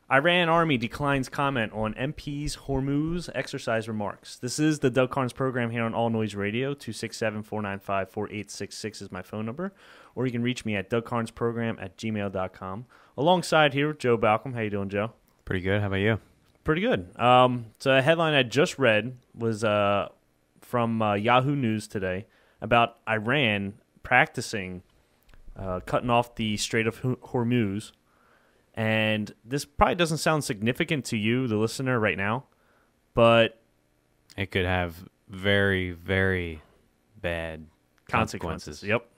Iran Army declines comment on MP's Hormuz exercise remarks. This is the Doug Karns program here on All Noise Radio. 267-495-4866 is my phone number. Or you can reach me at dougkarnsprogram@gmail.com. Alongside here, Joe Balcom. How you doing, Joe? Pretty good. How about you? Pretty good. So a headline I just read was from Yahoo News today about Iran practicing cutting off the Strait of Hormuz. And this probably doesn't sound significant to you, the listener, right now, but it could have very, very bad consequences. Yep.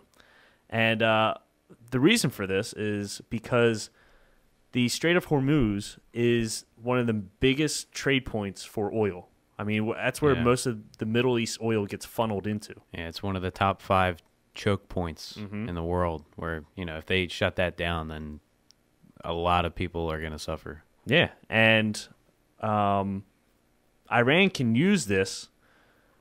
And the reason for this is because the Strait of Hormuz is one of the biggest trade points for oil. I mean, that's where most of the Middle East oil gets funneled into. Yeah, it's one of the top 5 choke points in the world where, if they shut that down, then a lot of people are going to suffer. Yeah, and Iran can use this.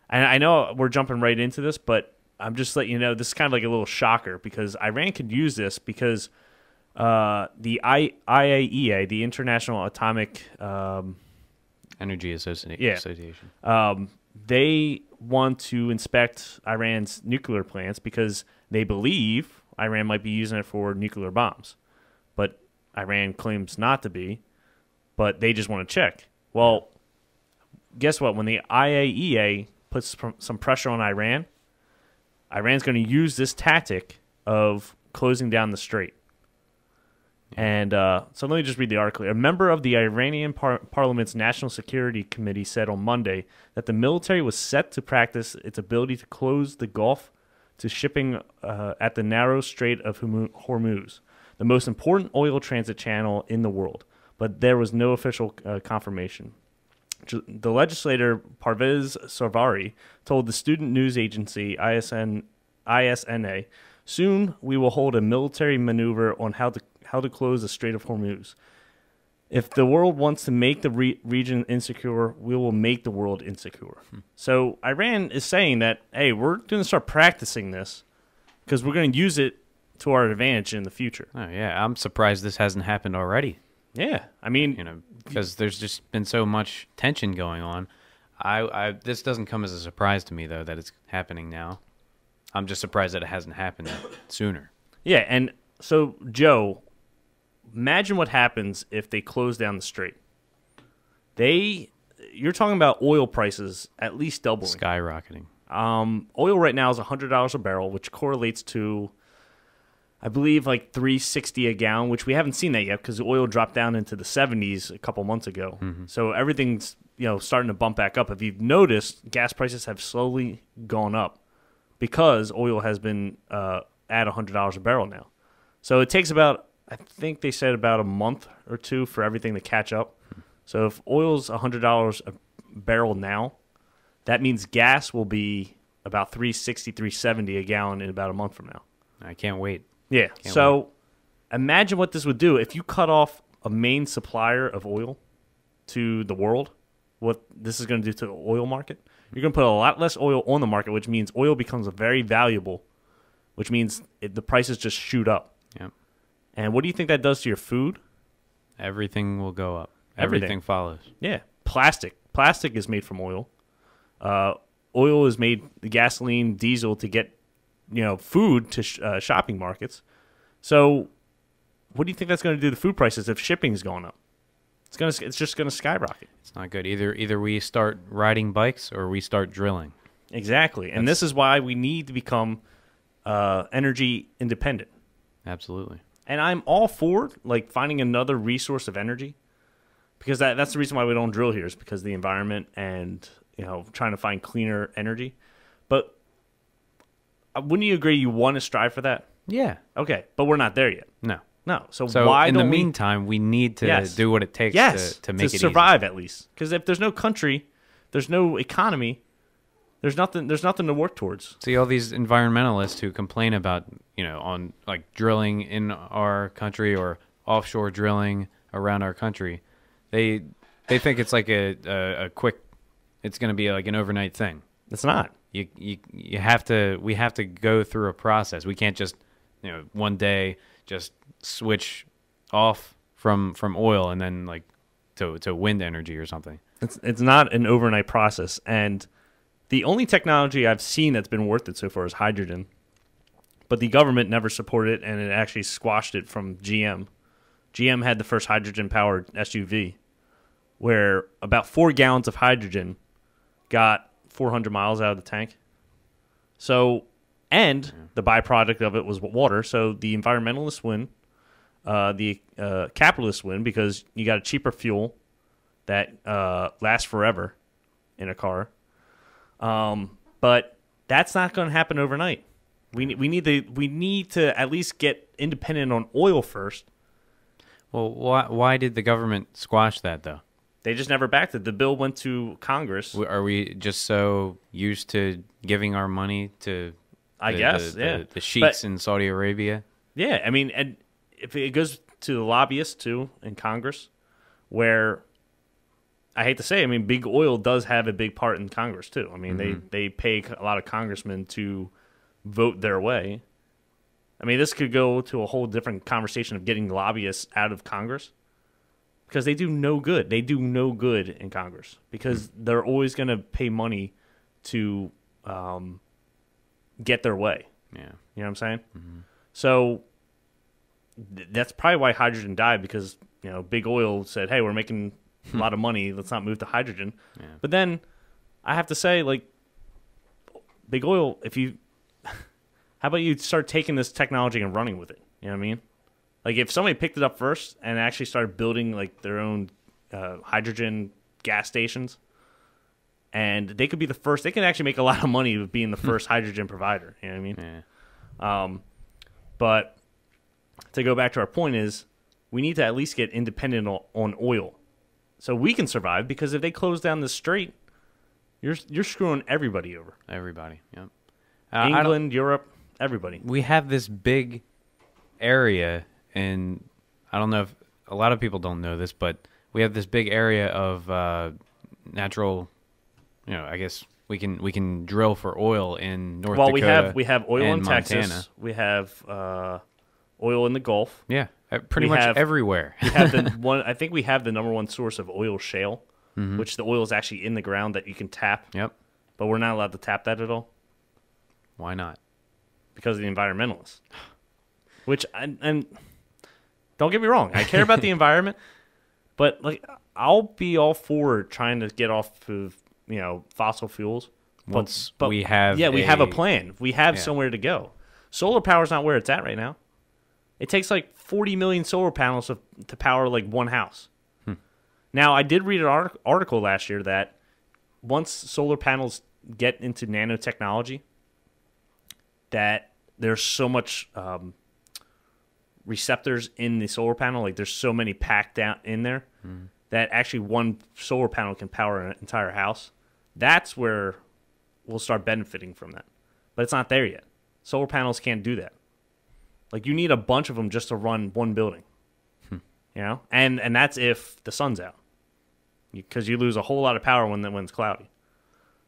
And I know we're jumping right into this, but I'm just letting you know, this is kind of like a little shocker because Iran could use this because the IAEA, the International Atomic Energy Association, they want to inspect Iran's nuclear plants because they believe Iran might be using it for nuclear bombs. But Iran claims not to be, but they just want to check. Well, guess what? When the IAEA puts some pressure on Iran, Iran's going to use this tactic of closing down the strait. And so let me just read the article. A member of the Iranian Parliament's National Security Committee said on Monday that the military was set to practice its ability to close the Gulf to shipping at the narrow Strait of Hormuz, the most important oil transit channel in the world. But there was no official confirmation. The legislator Parvez Sarvari told the student news agency ISNA, "Soon we will hold a military maneuver on how to close the Strait of Hormuz. If the world wants to make the region insecure, we will make the world insecure." So Iran is saying that, hey, we're going to start practicing this because we're going to use it to our advantage in the future. Oh, yeah. I'm surprised this hasn't happened already. Yeah. I mean, because there's just been so much tension going on. This doesn't come as a surprise to me, though, that it's happening now. I'm just surprised that it hasn't happened sooner. Yeah. And so, Joe, imagine what happens if they close down the strait. You're talking about oil prices at least doubling. Skyrocketing. Oil right now is $100 a barrel, which correlates to, I believe, like $3.60 a gallon, which we haven't seen that yet because the oil dropped down into the 70s a couple months ago. So everything's starting to bump back up. If you've noticed, gas prices have slowly gone up because oil has been at $100 a barrel now. So it takes about, I think they said about a month or two for everything to catch up. So if oil's $100 a barrel now, that means gas will be about $3.60, $3.70 a gallon in about a month from now. I can't wait. Yeah. Imagine what this would do if you cut off a main supplier of oil to the world, what this is going to do to the oil market. You're going to put a lot less oil on the market, which means oil becomes very valuable, which means the prices just shoot up. Yep. And what do you think that does to your food? Everything will go up. Everything. Everything follows. Yeah. Plastic is made from oil. Oil is made, the gasoline, diesel to get food to shopping markets. So what do you think that's going to do to food prices if shipping's going up? It's just going to skyrocket. It's not good. Either we start riding bikes or we start drilling. Exactly. And this is why we need to become energy independent. Absolutely. And I'm all for finding another resource of energy because that's the reason why we don't drill here is because of the environment and trying to find cleaner energy. But wouldn't you agree you want to strive for that? Yeah. Okay, but we're not there yet. No. So why in the meantime, we need to do what it takes to make it survive easy. At least. Because if there's no country, there's no economy, there's nothing to work towards. See all these environmentalists who complain about, on drilling in our country or offshore drilling around our country. They think it's like a quick, it's going to be like an overnight thing. It's not. We have to go through a process. We can't just, one day just switch off from oil and then like to wind energy or something. It's not an overnight process, and the only technology I've seen that's been worth it so far is hydrogen. But the government never supported it, and it actually squashed it from GM. GM had the first hydrogen-powered SUV, where about 4 gallons of hydrogen got 400 miles out of the tank. So, and the byproduct of it was water. So the environmentalists win, the capitalists win because you got a cheaper fuel that lasts forever in a car. But that's not going to happen overnight. We need to at least get independent on oil first. Well, why did the government squash that though? They just never backed it. The bill went to Congress. Are we just so used to giving our money to the sheiks in Saudi Arabia? Yeah, I mean, and if it goes to the lobbyists too in Congress, where I hate to say, I mean, big oil does have a big part in Congress too. I mean, they pay a lot of congressmen to vote their way. I mean, this could go to a whole different conversation of getting lobbyists out of Congress because they do no good. They do no good in Congress because they're always going to pay money to get their way. Yeah. You know what I'm saying? Mm-hmm. So that's probably why hydrogen died because, you know, big oil said, hey, we're making a lot of money. Let's not move to hydrogen. Yeah. But then I have to say, like, big oil, how about you start taking this technology and running with it? You know what I mean? Like, if somebody picked it up first and actually started building, like, their own hydrogen gas stations, and they could be the first, they can actually make a lot of money with being the first hydrogen provider. You know what I mean? Yeah. But to go back to our point is, we need to at least get independent on oil so we can survive, because if they close down the strait, you're screwing everybody over. Everybody, yep. England, Europe, everybody. We have this big area, and I don't know if a lot of people don't know this, but we have this big area of natural, you know, I guess we can drill for oil in North Dakota. Well, we have oil in Montana. Texas. We have oil in the Gulf. Yeah, pretty much everywhere. We have I think we have the number one source of oil shale, which the oil is actually in the ground that you can tap. Yep. But we're not allowed to tap that at all. Why not? Because of the environmentalists. Which, and don't get me wrong, I care about the environment, but like I'll be all for trying to get off of, you know, fossil fuels. But we have a plan. We have somewhere to go. Solar power's not where it's at right now. It takes like 40 million solar panels to power like one house. Now, I did read an article last year that once solar panels get into nanotechnology, that there's so much receptors in the solar panel, like there's so many packed down in there, that actually one solar panel can power an entire house. That's where we'll start benefiting from that. But it's not there yet. Solar panels can't do that. Like, you need a bunch of them just to run one building. You know? And that's if the sun's out. Because you lose a whole lot of power when it's cloudy.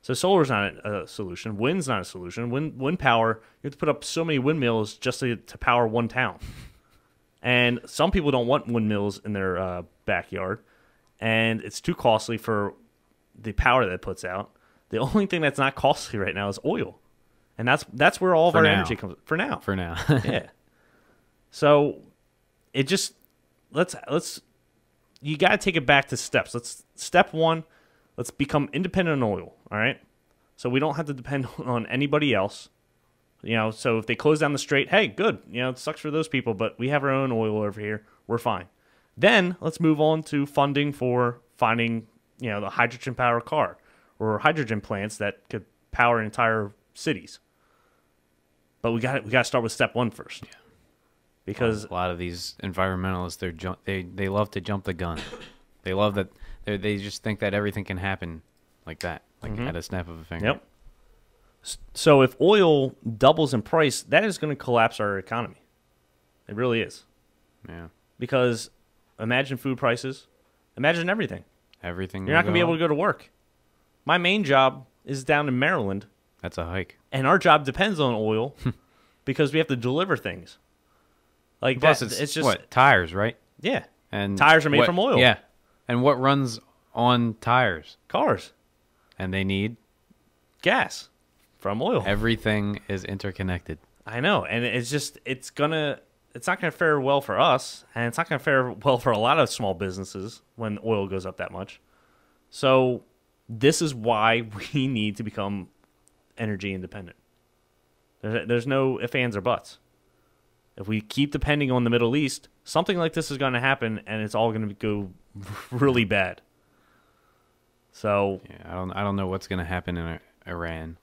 So solar's not a solution. Wind's not a solution. Wind power, you have to put up so many windmills just to power one town. And some people don't want windmills in their backyard. And it's too costly for the power that it puts out. The only thing that's not costly right now is oil. And that's where all of our energy comes for now. For now. Yeah. So it just let's you got to take it back to steps. Step 1, let's become independent on oil, all right? So we don't have to depend on anybody else. You know, so if they close down the strait, hey, good. You know, it sucks for those people, but we have our own oil over here. We're fine. Then let's move on to funding for finding, you know, the hydrogen powered car or hydrogen plants that could power entire cities. But we got to start with step 1 first. Yeah. Because a lot of these environmentalists, they love to jump the gun. They love that they just think that everything can happen like that, like at a snap of a finger. Yep. So if oil doubles in price, that is going to collapse our economy. It really is. Yeah. Because imagine food prices. Imagine everything. Everything. You're not going to be able to go to work. My main job is down in Maryland. That's a hike. And our job depends on oil because we have to deliver things. Like plus that, it's just what, tires, right? Yeah. And Tires are made from oil. Yeah. And what runs on tires? Cars. And they need Gas from oil. everything is interconnected. I know, and it's not gonna fare well for us, and it's not gonna fare well for a lot of small businesses when oil goes up that much. So this is why we need to become energy independent. There's no ifs, ands, or buts. If we keep depending on the Middle East, something like this is going to happen, and it's all going to go really bad. So Yeah, I don't know what's going to happen in Iran.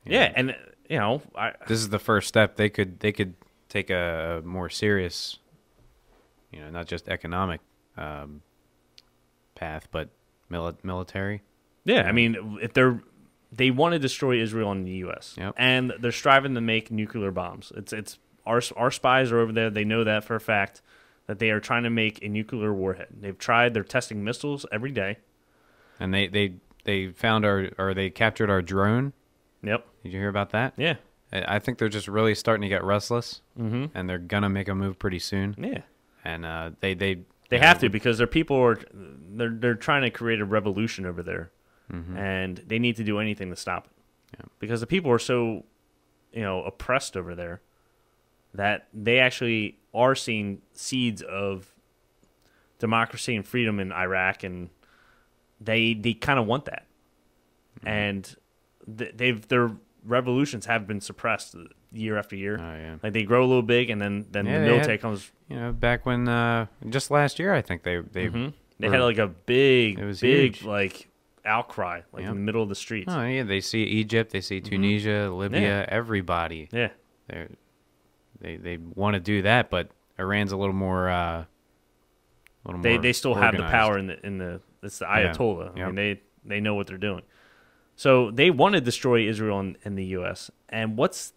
yeah, and This is the first step. They could take a more serious, not just economic path, but military. yeah, I mean, if they want to destroy Israel and the U.S. Yep. and they're striving to make nuclear bombs. It's our spies are over there. They know that for a fact that they are trying to make a nuclear warhead. They've tried. They're testing missiles every day. And they found they captured our drone. Yep. Did you hear about that? Yeah. I think they're just really starting to get restless, Mm-hmm. and they're gonna make a move pretty soon. Yeah. And they have to, because their people are they're trying to create a revolution over there, and they need to do anything to stop it. Yeah. Because the people are so oppressed over there that they actually are seeing seeds of democracy and freedom in Iraq, and they kind of want that. And their revolutions have been suppressed year after year. Oh yeah. Like they grow a little big, and then the military comes. Back when just last year, I think they They had like a big, It was big huge. like outcry, like in the middle of the streets. Oh yeah, they see Egypt, they see Tunisia, Libya, everybody. Yeah, They want to do that, but Iran's a little more. they still have the organized. power in the it's the Ayatollah. Yeah. I mean, they know what they're doing. So they want to destroy Israel and the U.S. And what's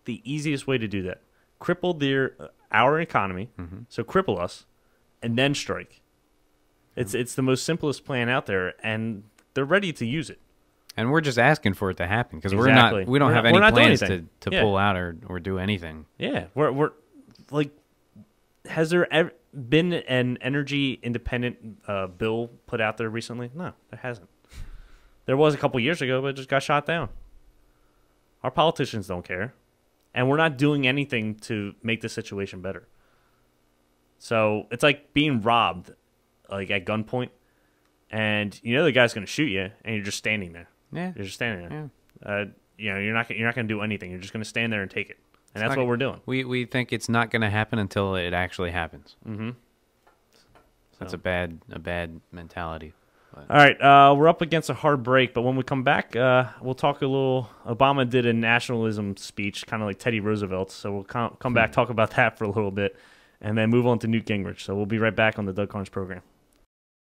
the easiest way to do that? Cripple our economy, so cripple us, and then strike. It's the most simplest plan out there, and they're ready to use it. And we're just asking for it to happen because Exactly. we don't We're have not- any we're not doing plans anything. to Yeah. pull out or do anything. Yeah, we're like, has there ever been an energy independent bill put out there recently? No, there hasn't. There was a couple years ago, but it just got shot down. Our politicians don't care, and we're not doing anything to make the situation better. So it's like being robbed, like at gunpoint, and the guy's going to shoot you, and you're just standing there. Yeah. You're just standing there. Yeah. You're not going to do anything. You're just going to stand there and take it, and that's not- what we're doing. We think it's not going to happen until it actually happens. Mm-hmm. That's a bad mentality. All right, we're up against a hard break, but when we come back, we'll talk a little. Obama did a nationalism speech, kind of like Teddy Roosevelt, so we'll come back, talk about that for a little bit, and then move on to Newt Gingrich. So we'll be right back on the Doug Karns program.